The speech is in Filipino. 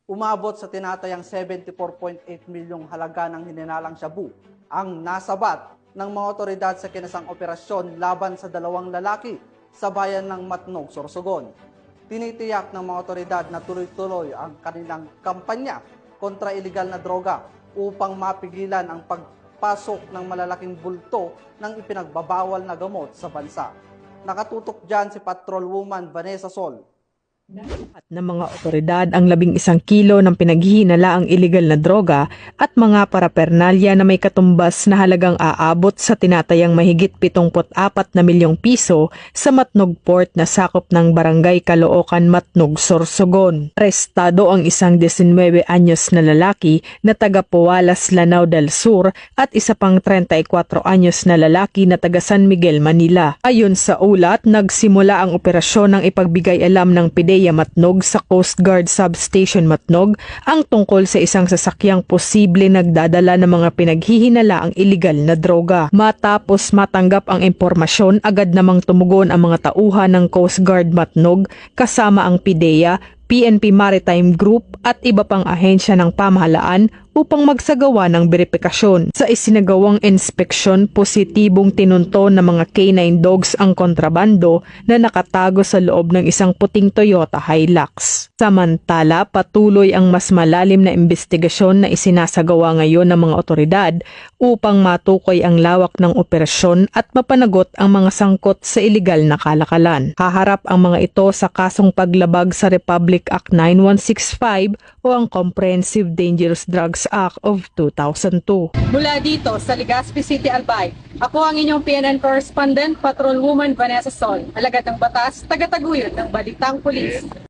Umabot sa tinatayang 74.8 milyong halaga ng hininalang shabu ang nasabat ng mga otoridad sa kinasang operasyon laban sa dalawang lalaki sa bayan ng Matnog, Sorsogon. Tinitiyak ng mga otoridad na tuloy-tuloy ang kanilang kampanya kontra iligal na droga upang mapigilan ang pagpasok ng malalaking bulto ng ipinagbabawal na gamot sa bansa. Nakatutok dyan si Patrolwoman Vanessa Sol. At ng mga otoridad ang 11 kilo ng pinaghihinalaang iligal na droga at mga parapernalya na may katumbas na halagang aabot sa tinatayang mahigit 74 na milyong piso sa Matnog Port na sakop ng Barangay Caloocan, Matnog, Sorsogon. Arestado ang isang 19 anyos na lalaki na taga Pualas, Lanao del Sur at isa pang 34 anyos na lalaki na taga San Miguel, Manila. Ayon sa ulat, nagsimula ang operasyon ng ipagbigay alam ng PIDEA Matnog sa Coast Guard Substation Matnog ang tungkol sa isang sasakyang posible nagdadala ng mga pinaghihinalaang iligal na droga. Matapos matanggap ang impormasyon, agad namang tumugon ang mga tauhan ng Coast Guard Matnog kasama ang PIDEA, PNP Maritime Group at iba pang ahensya ng pamahalaan upang magsagawa ng beripikasyon. Sa isinagawang inspeksyon, positibong tinunton ng mga K9 dogs ang kontrabando na nakatago sa loob ng isang puting Toyota Hilux. Samantala, patuloy ang mas malalim na investigasyon na isinasagawa ngayon ng mga otoridad upang matukoy ang lawak ng operasyon at mapanagot ang mga sangkot sa iligal na kalakalan. Haharap ang mga ito sa kasong paglabag sa Republic Act 9165 o ang Comprehensive Dangerous Drugs Act of 2002. Mula dito sa Legazpi City, Albay, ako ang inyong PNN correspondent, Patrolwoman Vanessa Sol, alagad ng batas, taga-taguyod ng Balitang Pulis.